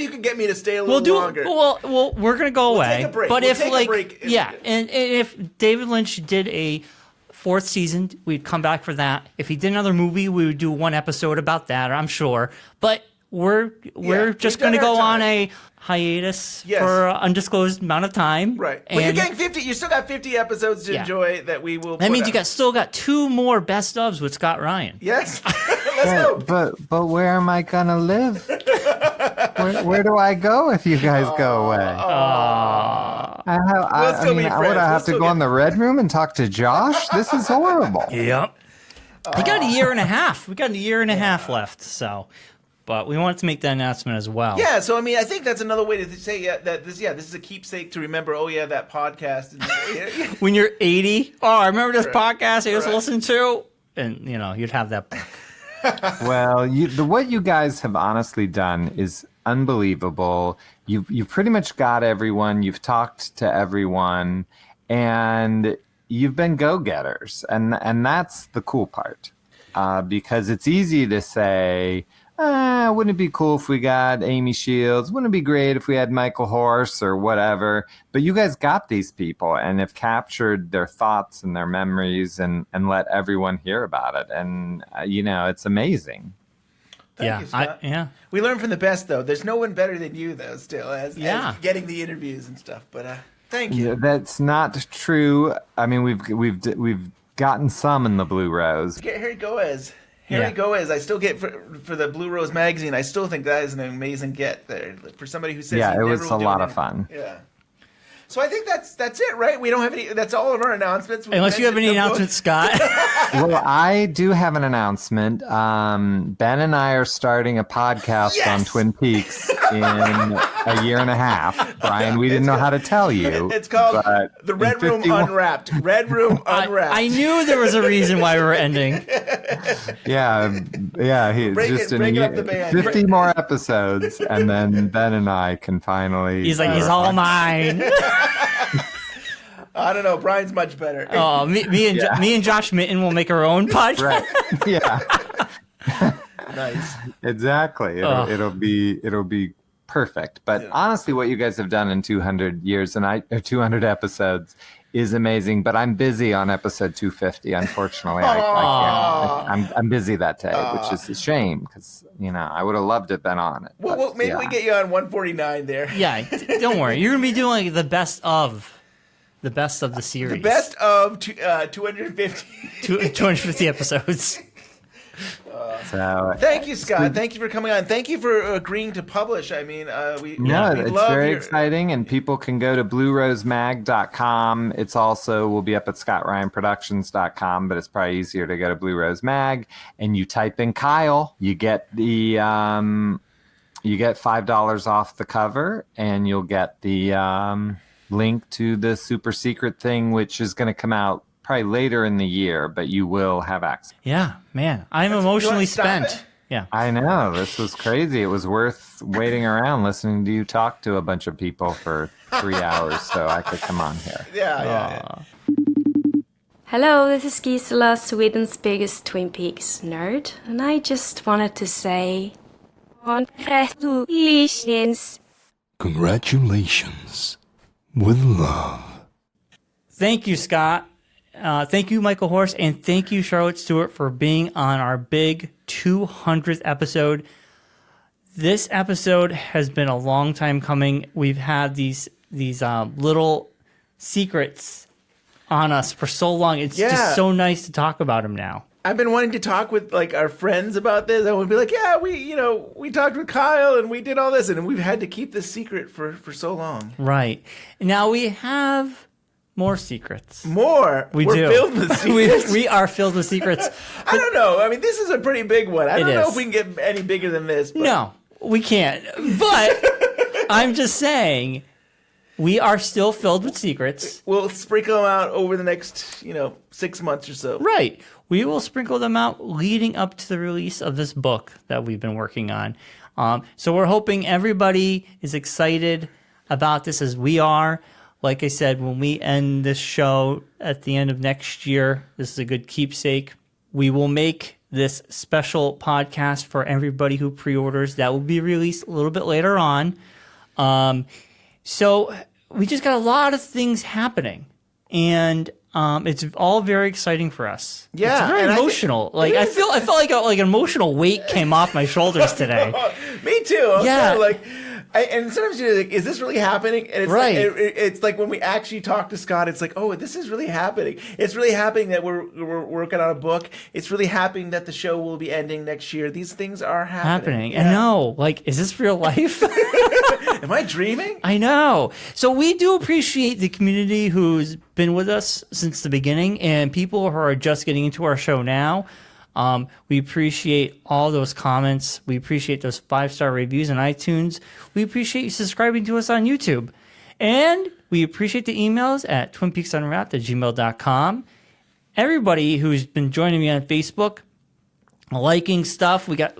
you can get me to stay a little longer. Well, we're gonna go away. Take a break. But we'll if take a break. and if David Lynch did a 4th season, we'd come back for that. If he did another movie, we would do one episode about that. I'm sure. But we're just gonna go on a hiatus for an undisclosed amount of time. Right. Well, you're getting 50. You still got 50 episodes to enjoy that we will. That means you still got 2 more best ofs with Scott Ryan. Yes. Let's go. But where am I gonna live? where do I go if you guys go away? Would I have to go in the red room and talk to Josh? This is horrible. Yep. We got a year and a half. We got a year and a half left. So. But we wanted to make that announcement as well. Yeah, so I mean, I think that's another way to say that this is a keepsake to remember. Oh yeah, that podcast. When you're 80, I remember this podcast I used to listen to, and you'd have that book. Well, what you guys have honestly done is unbelievable. You pretty much got everyone. You've talked to everyone, and you've been go-getters, and that's the cool part, because it's easy to say. Wouldn't it be cool if we got Amy Shields? Wouldn't it be great if we had Michael Horse or whatever? But you guys got these people and have captured their thoughts and their memories and let everyone hear about it. And, it's amazing. Thank you, Scott. We learn from the best, though. There's no one better than you, though, still, as getting the interviews and stuff. But thank you. That's not true. I mean, we've gotten some in the Blue Rose. Harry Goez. I still get for the Blue Rose magazine. I still think that is an amazing get there for somebody who says it was a lot of fun. Yeah. So I think that's it, right? We don't have any. That's all of our announcements. Unless you have any announcements, Scott. Well, I do have an announcement. Ben and I are starting a podcast on Twin Peaks in a year and a half. Brian, we didn't know how to tell you. It's called The Red Room Unwrapped. Red Room Unwrapped. I knew there was a reason why we were ending. Yeah. He's just in 50 more episodes, and then Ben and I can finally. He's like, he's all mine. I don't know. Brian's much better. Oh, me and Josh Mitten will make our own podcast. Right. Yeah. Nice. Exactly. It'll be perfect. But honestly, what you guys have done in 200 years and 200 episodes is amazing. But I'm busy on episode 250. Unfortunately, I can't. I'm busy that day, which is a shame because I would have loved to have been on it. Well, maybe we get you on 149 there. Yeah, don't worry. You're gonna be doing like the best of the series. The best of 250. 250 episodes. So thank you, Scott. Thank you for coming on. Thank you for agreeing to publish. I mean, we it's love very exciting, and people can go to bluerosemag.com. It's also will be up at scottryanproductions.com, but it's probably easier to go to Blue Rose Mag, and you type in Kyle, you get the you get $5 off the cover, and you'll get the link to the super secret thing, which is going to come out probably later in the year, but you will have access. Yeah, man. I'm emotionally spent. Yeah. I know. This was crazy. It was worth waiting around listening to you talk to a bunch of people for 3 hours so I could come on here. Yeah. Hello, this is Gisela, Sweden's biggest Twin Peaks nerd, and I just wanted to say congratulations. Congratulations. With love. Thank you, Scott. Thank you, Michael Horst, and thank you, Charlotte Stewart, for being on our big 200th episode. This episode has been a long time coming. We've had these little secrets on us for so long. It's just so nice to talk about them now. I've been wanting to talk with like our friends about this. I would be like, yeah, we talked with Kyle and we did all this, and we've had to keep this secret for so long. Right. Now we have more secrets. We're filled with secrets. we are filled with secrets. I don't know. I mean, this is a pretty big one. I don't know is. if we can get any bigger than this. But. No, we can't. But I'm just saying, we are still filled with secrets. We'll sprinkle them out over the next, 6 months or so. Right. We will sprinkle them out leading up to the release of this book that we've been working on. So we're hoping everybody is excited about this as we are. Like I said, when we end this show at the end of next year, this is a good keepsake. We will make this special podcast for everybody who pre-orders. That will be released a little bit later on. So we just got a lot of things happening, and it's all very exciting for us. Yeah, it's very emotional. I felt like an emotional weight came off my shoulders today. Me too. Yeah. And sometimes you're like, is this really happening? And it's right. It's like when we actually talk to Scott, it's like, oh, this is really happening. It's really happening that we're working on a book. It's really happening that the show will be ending next year. These things are happening. Yeah. I know. Is this real life? Am I dreaming? I know. So we do appreciate the community who's been with us since the beginning and people who are just getting into our show now. We appreciate all those comments. We appreciate those 5-star reviews on iTunes. We appreciate you subscribing to us on YouTube. And we appreciate the emails at twinpeaksunwrapped@gmail.com. Everybody who's been joining me on Facebook, liking stuff. We got,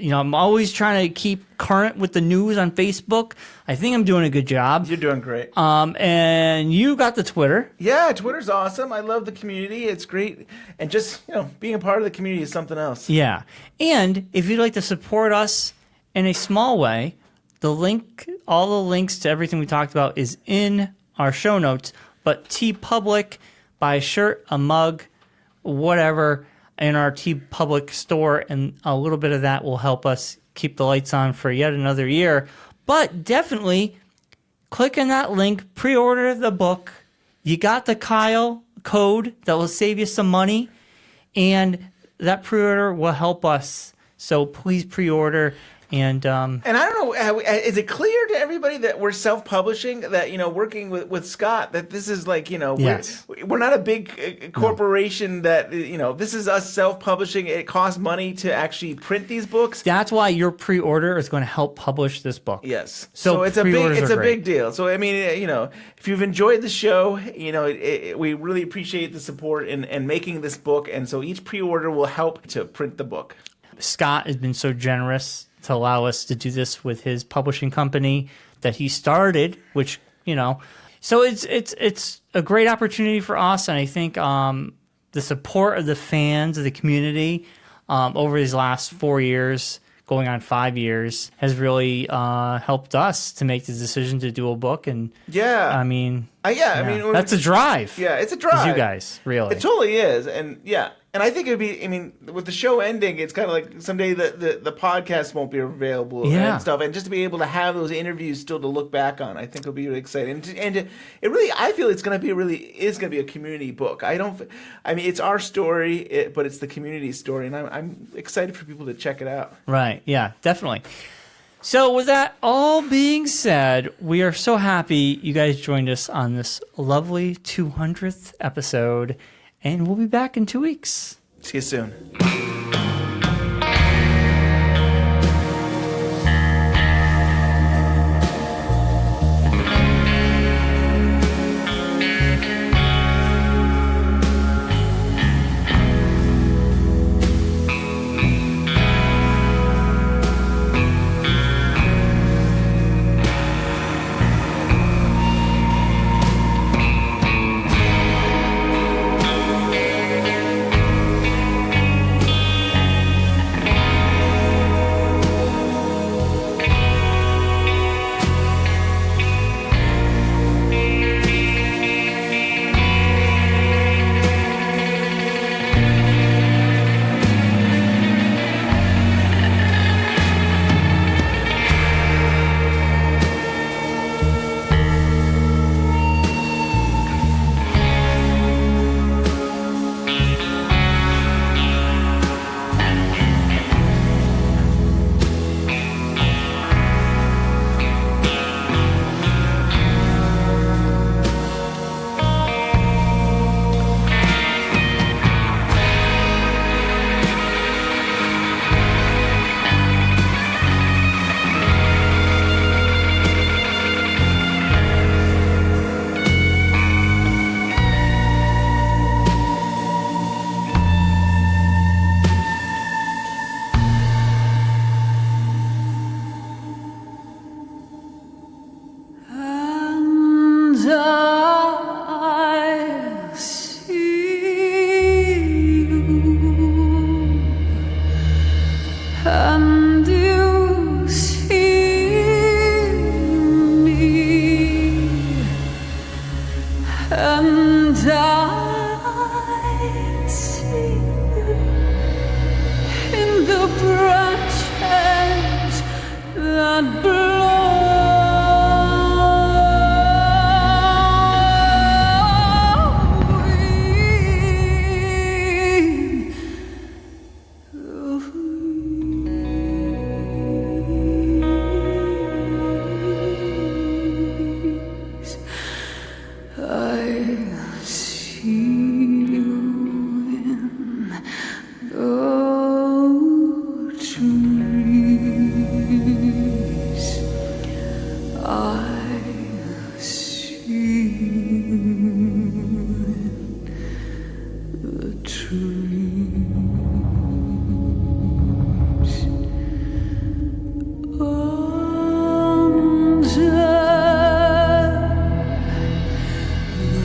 I'm always trying to keep current with the news on Facebook. I think I'm doing a good job. You're doing great. And you got the Twitter. Yeah, Twitter's awesome. I love the community. It's great. And just, being a part of the community is something else. Yeah. And if you'd like to support us in a small way, all the links to everything we talked about is in our show notes. But TeePublic, buy a shirt, a mug, whatever, in our TeePublic store, and a little bit of that will help us keep the lights on for yet another year. But definitely click on that link, pre-order the book. You got the Kyle code that will save you some money, and that pre-order will help us. So please pre-order, And I don't know, is it clear to everybody that we're self-publishing, that, working with Scott, that this is like, Yes. we're not a big corporation that, this is us self-publishing. It costs money to actually print these books. that's why your pre-order is going to help publish this book. Yes. So it's a pre-orders are great. big deal. So, I mean, if you've enjoyed the show, we really appreciate the support in making this book. And so each pre-order will help to print the book. Scott has been so generous to allow us to do this with his publishing company that he started, which, so it's a great opportunity for us. And I think the support of the fans of the community over these last 4 years, going on 5 years, has really helped us to make the decision to do a book. And I mean, that's a drive. Yeah, it's a drive. You guys, really. It totally is. And and I think it'd be, with the show ending, it's kind of like someday the podcast won't be available and stuff. And just to be able to have those interviews still to look back on, I think will be really exciting. I feel it's going to be a community book. It's our story, but it's the community story. And I'm excited for people to check it out. Right. Yeah, definitely. So with that all being said, we are so happy you guys joined us on this lovely 200th episode. And we'll be back in 2 weeks. See you soon.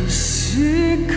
Sick